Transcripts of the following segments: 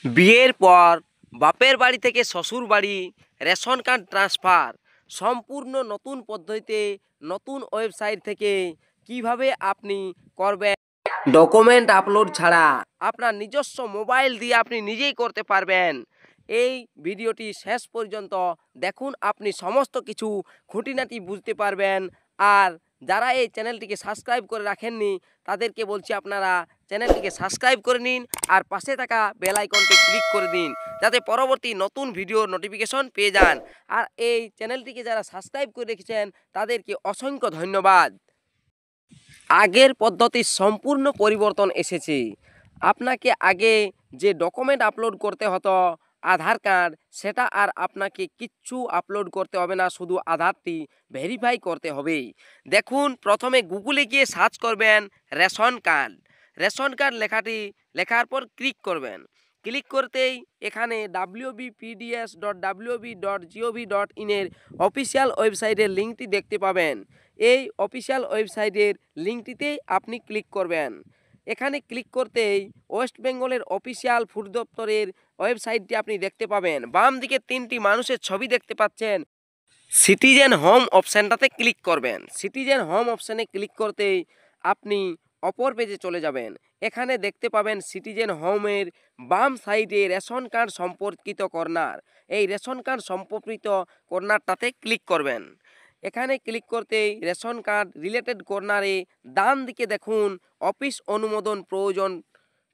বিয়ের পর বাপের বাড়ি থেকে শ্বশুর বাড়ি রেশন কার্ড ট্রান্সফার সম্পূর্ণ নতুন পদ্ধতিতে নতুন ওয়েবসাইট থেকে কিভাবে আপনি করবেন। ডকুমেন্ট আপলোড ছাড়া আপনার নিজস্ব মোবাইল দিয়ে আপনি নিজেই করতে পারবেন। এই ভিডিওটি শেষ পর্যন্ত দেখুন, আপনি সমস্ত কিছু খুঁটিনাটি বুঝতে পারবেন। আর যারা এই চ্যানেলটিকে সাবস্ক্রাইব করে রাখেননি তাদেরকে বলছি আপনারা চ্যানেলটিকে সাবস্ক্রাইব করে নিন আর পাশে থাকা বেল আইকনটি ক্লিক করে দিন যাতে পরবর্তী নতুন ভিডিওর নোটিফিকেশন পেয়ে যান। আর এই চ্যানেলটিকে যারা সাবস্ক্রাইব করে রেখেছেন তাদেরকে অসংখ্য ধন্যবাদ। আগের পদ্ধতির সম্পূর্ণ পরিবর্তন এসেছে। আপনাকে আগে যে ডকুমেন্ট আপলোড করতে হতো আধার কার্ড, সেটা আর আপনাকে কিচ্ছু আপলোড করতে হবে না, শুধু আধারটি ভেরিফাই করতে হবে। দেখুন, প্রথমে গুগলে গিয়ে সার্চ করবেন রেশন কার্ড। রেশন কার্ড লেখাটি লেখার পর ক্লিক করবেন। ক্লিক করতেই এখানে wbpds.wb.gov.in এর অফিসিয়াল ওয়েবসাইটের লিঙ্কটি দেখতে পাবেন। এই অফিসিয়াল ওয়েবসাইটের লিঙ্কটিতেই আপনি ক্লিক করবেন। এখানে ক্লিক করতেই ওয়েস্ট বেঙ্গলের অফিসিয়াল ফুড দপ্তরের ওয়েবসাইটটি আপনি দেখতে পাবেন। বাম দিকে তিনটি মানুষের ছবি দেখতে পাচ্ছেন। সিটিজেন হোম অপশানটাতে ক্লিক করবেন। সিটিজেন হোম অপশানে ক্লিক করতেই আপনি অপর পেজে চলে যাবেন। এখানে দেখতে পাবেন সিটিজেন হোমের বাম সাইডে রেশন কার্ড সম্পর্কিত কর্নার। এই রেশন কার্ড সম্পর্কিত কর্নারটাতে ক্লিক করবেন। এখানে ক্লিক করতেই রেশন কার্ড রিলেটেড কর্নারে ডান দিকে দেখুন অফিস অনুমোদন প্রয়োজন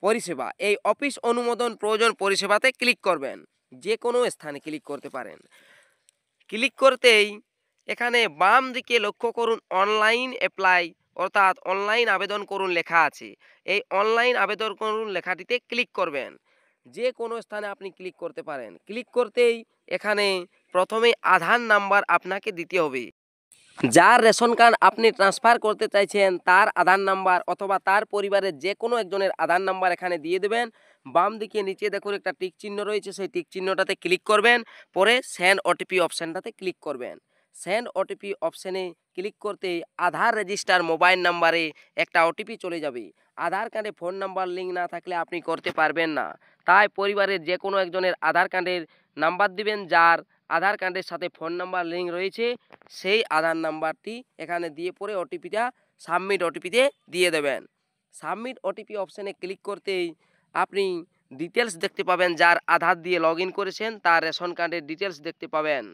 পরিষেবা। এই অফিস অনুমোদন প্রয়োজন পরিষেবাতে ক্লিক করবেন। যে কোনো স্থানে ক্লিক করতে পারেন। ক্লিক করতেই এখানে বাম দিকে লক্ষ্য করুন অনলাইন অ্যাপ্লাই অর্থাৎ অনলাইন আবেদন করুন লেখা আছে। এই অনলাইন আবেদন করুন লেখাটিতে ক্লিক করবেন। যে কোনো স্থানে আপনি ক্লিক করতে পারেন। ক্লিক করতেই এখানে প্রথমে আধার নাম্বার আপনাকে দিতে হবে। যার রেশন কার্ড আপনি ট্রান্সফার করতে চাইছেন তার আধার নাম্বার অথবা তার পরিবারের যে কোনো একজনের আধার নাম্বার এখানে দিয়ে দেবেন। বাম দিকে নিচে দেখুন একটা টিক চিহ্ন রয়েছে, সেই টিক চিহ্নটাতে ক্লিক করবেন। পরে সেন্ড ওটিপি অপশানটাতে ক্লিক করবেন। সেন্ড ওটিপি অপশানে ক্লিক করতেই আধার রেজিস্টার মোবাইল নাম্বারে একটা ওটিপি চলে যাবে। আধার কার্ডে ফোন নাম্বার লিঙ্ক না থাকলে আপনি করতে পারবেন না। তাই পরিবারের যে কোনো একজনের আধার কার্ডের নাম্বার দিবেন, যার আধার কার্ডের সাথে ফোন নাম্বার লিঙ্ক রয়েছে সেই আধার নাম্বারটি এখানে দিয়ে পরে ওটিপিটা সাবমিট ওটিপিতে দিয়ে দেবেন। সাবমিট ওটিপি অপশানে ক্লিক করতেই আপনি ডিটেলস দেখতে পাবেন। যার আধার দিয়ে লগ ইন করেছেন তার রেশন কার্ডের ডিটেলস দেখতে পাবেন।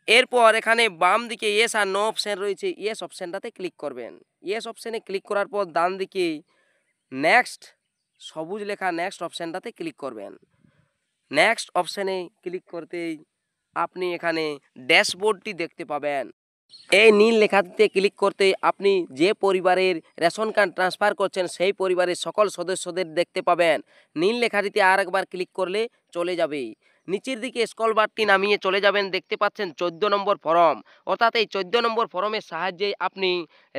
এরপর এখানে বাম দিকে ইয়েস আর নো অপশান রয়েছে, ইয়েস অপশানটাতে ক্লিক করবেন। ইয়েস অপশানে ক্লিক করার পর ডান দিকে নেক্সট সবুজ লেখা নেক্সট অপশানটাতে ক্লিক করবেন। নেক্সট অপশানে ক্লিক করতেই আপনি এখানে ড্যাশবোর্ডটি দেখতে পাবেন। এই নীল লেখাটিতে ক্লিক করতে আপনি যে পরিবারের রেশন কার্ড ট্রান্সফার করছেন সেই পরিবারের সকল সদস্যদের দেখতে পাবেন। নীল লেখাটিতে আর একবার ক্লিক করলে চলে যাবে। নিচের দিকে স্ক্রল বারটি নামিয়ে চলে যাবেন, দেখতে পাচ্ছেন 14 নম্বর ফর্ম। অর্থাৎ এই 14 নম্বর ফর্মের সাহায্যে আপনি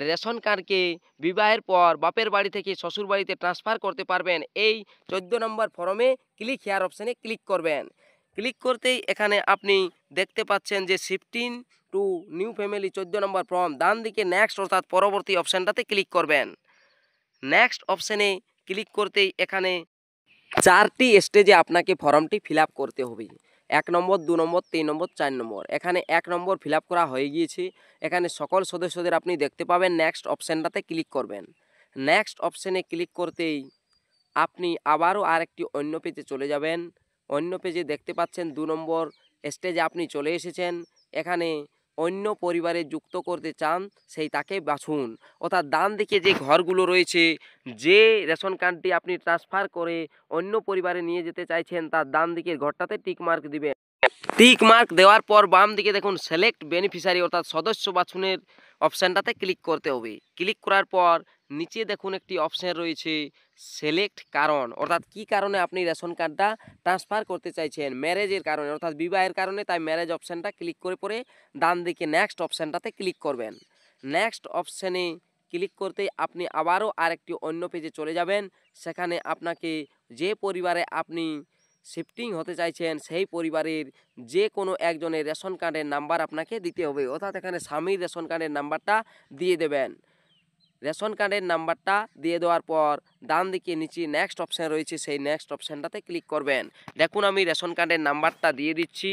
রেশন কার্ডকে বিবাহের পর বাপের বাড়ি থেকে শ্বশুর বাড়িতে ট্রান্সফার করতে পারবেন। এই 14 নম্বর ফর্মে ক্লিক হেয়ার অপশানে ক্লিক করবেন। ক্লিক করতেই এখানে আপনি দেখতে পাচ্ছেন যে শিফটিং টু নিউ ফ্যামিলি 14 নম্বর ফর্ম। ডান দিকে নেক্সট অর্থাৎ পরবর্তী অপশানটাতে ক্লিক করবেন। নেক্সট অপশানে ক্লিক করতেই এখানে 4টি স্টেজে আপনাকে ফর্মটি ফিল আপ করতে হবে। 1 নম্বর, 2 নম্বর, 3 নম্বর, 4 নম্বর। এখানে 1 নম্বর ফিল আপ করা হয়ে গিয়েছে। এখানে সকল সদস্যদের আপনি দেখতে পাবেন। নেক্সট অপশানটাতে ক্লিক করবেন। নেক্সট অপশানে ক্লিক করতেই আপনি আবারও আরেকটি অন্য পেজে চলে যাবেন। অন্য পেজে দেখতে পাচ্ছেন 2 নম্বর স্টেজে আপনি চলে এসেছেন। এখানে অন্য পরিবারে যুক্ত করতে চান সেই তাকে বাছুন। অর্থাৎ ডান দিকে যে ঘরগুলো রয়েছে, যে রেশন কার্ডটি আপনি ট্রান্সফার করে অন্য পরিবারে নিয়ে যেতে চাইছেন তার ডান দিকের ঘরটাতে টিক মার্ক দিবেন। টিক মার্ক দেওয়ার পর বাম দিকে দেখুন সিলেক্ট বেনিফিশিয়ারি অর্থাৎ সদস্য বাছুনের অপশানটাতে ক্লিক করতে হবে। ক্লিক করার পর নিচে দেখুন একটি অপশান রয়েছে সিলেক্ট কারণ, অর্থাৎ কী কারণে আপনি রেশন কার্ডটা ট্রান্সফার করতে চাইছেন। ম্যারেজের কারণে অর্থাৎ বিবাহের কারণে, তাই ম্যারেজ অপশানটা ক্লিক করে পরে ডান দিকে নেক্সট অপশানটাতে ক্লিক করবেন। নেক্সট অপশানে ক্লিক করতেই আপনি আবারও আরেকটি অন্য পেজে চলে যাবেন। সেখানে আপনাকে যে পরিবারে আপনি শিফটিং হতে চাইছেন সেই পরিবারের যে কোনো একজনের রেশন কার্ডের নাম্বার আপনাকে দিতে হবে। অর্থাৎ এখানে স্বামীর রেশন কার্ডের নাম্বারটা দিয়ে দেবেন। রেশন কার্ডের নাম্বারটা দিয়ে দেওয়ার পর ডান দিকে নিচে নেক্সট অপশান রয়েছে, সেই নেক্সট অপশানটাতে ক্লিক করবেন। দেখুন আমি রেশন কার্ডের নাম্বারটা দিয়ে দিচ্ছি,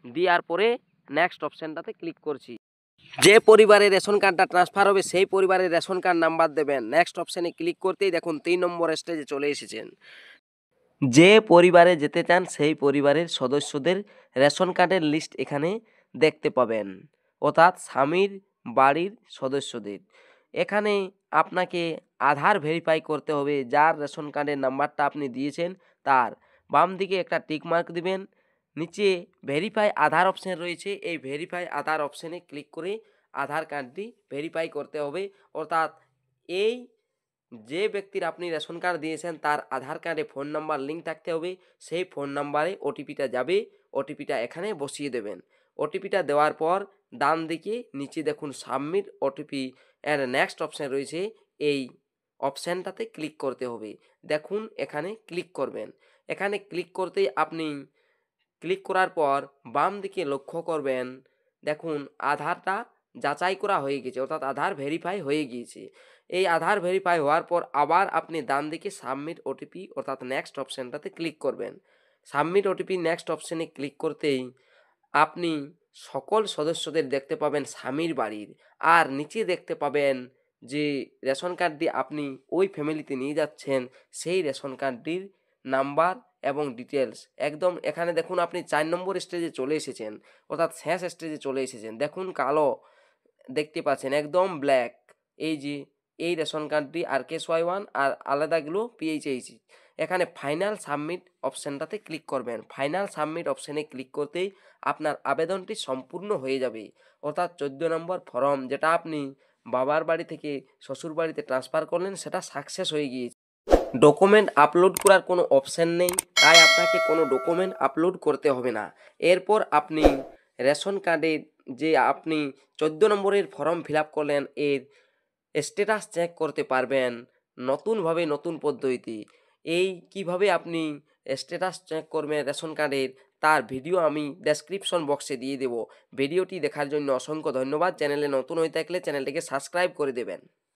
দেওয়ার পরে নেক্সট অপশানটাতে ক্লিক করছি। যে পরিবারে রেশন কার্ডটা ট্রান্সফার হবে সেই পরিবারের রেশন কার্ড নাম্বার দেবেন। নেক্সট অপশানে ক্লিক করতেই দেখুন 3 নম্বর স্টেজে চলে এসেছেন। যে পরিবারে যেতে চান সেই পরিবারের সদস্যদের রেশন কার্ডের লিস্ট এখানে দেখতে পাবেন, অর্থাৎ স্বামীর বাড়ির সদস্যদের। এখানে আপনাকে আধার ভেরিফাই করতে হবে, যার রেশন কার্ডের নাম্বারটা আপনি দিয়েছেন তার বাম দিকে একটা টিক মার্ক দিবেন, নিচে ভেরিফাই আধার অপশান রয়েছে, এই ভেরিফাই আধার অপশানে ক্লিক করে আধার কার্ডটি ভেরিফাই করতে হবে। অর্থাৎ এই যে ব্যক্তির আপনি রেশন কার্ড দিয়েছেন তার আধার কার্ডে ফোন নাম্বার লিঙ্ক থাকতে হবে, সেই ফোন নাম্বারে ওটিপিটা যাবে, ওটিপিটা এখানে বসিয়ে দেবেন। ওটিপিটা দেওয়ার পর ডান দিকে নিচে দেখুন সাবমিট ওটিপি এর নেক্সট অপশান রয়েছে, এই অপশানটাতে ক্লিক করতে হবে। দেখুন এখানে ক্লিক করবেন। এখানে ক্লিক করতেই আপনি ক্লিক করার পর বাম দিকে লক্ষ্য করবেন, দেখুন আধারটা যাচাই করা হয়ে গেছে, অর্থাৎ আধার ভেরিফাই হয়ে গিয়েছে। এই আধার ভেরিফাই হওয়ার পর আবার আপনি ডান দিকে সাবমিট ওটিপি অর্থাৎ নেক্সট অপশানটাতে ক্লিক করবেন। সাবমিট ওটিপি নেক্সট অপশানে ক্লিক করতেই আপনি সকল সদস্যদের দেখতে পাবেন স্বামীর বাড়ির, আর নিচে দেখতে পাবেন যে রেশন কার্ড দিয়ে আপনি ওই ফ্যামিলিতে নিয়ে যাচ্ছেন সেই রেশন কার্ডটির নাম্বার এবং ডিটেলস। একদম এখানে দেখুন আপনি 4 নম্বর স্টেজে চলে এসেছেন, অর্থাৎ শেষ স্টেজে চলে এসেছেন। দেখুন কালো দেখতে পাচ্ছেন, একদম ব্ল্যাক। এই যে এই রেশন কার্ডটি RKSY1 আর আলাদাগুলো PHH। এখানে ফাইনাল সাবমিট অপশানটাতে ক্লিক করবেন। ফাইনাল সাবমিট অপশানে ক্লিক করতেই আপনার আবেদনটি সম্পূর্ণ হয়ে যাবে, অর্থাৎ 14 নম্বর ফর্ম যেটা আপনি বাবার বাড়ি থেকে শ্বশুর বাড়িতে ট্রান্সফার করলেন সেটা সাকসেস হয়ে গিয়েছে। ডকুমেন্ট আপলোড করার কোনো অপশান নেই, তাই আপনাকে কোনো ডকুমেন্ট আপলোড করতে হবে না। এরপর আপনি রেশন কার্ডের যে আপনি 14 নম্বরের ফর্ম ফিল আপ করলেন এর স্ট্যাটাস চেক করতে পারবেন নতুনভাবে, নতুন পদ্ধতিতে। এই কিভাবে আপনি স্ট্যাটাস চেক করবেন রেশন কার্ডের তার ভিডিও আমি ডেসক্রিপশন বক্সে দিয়ে দেব। ভিডিওটি দেখার জন্য অসংখ্য ধন্যবাদ। চ্যানেলে নতুন হয়ে থাকলে চ্যানেলটিকে সাবস্ক্রাইব করে দেবেন।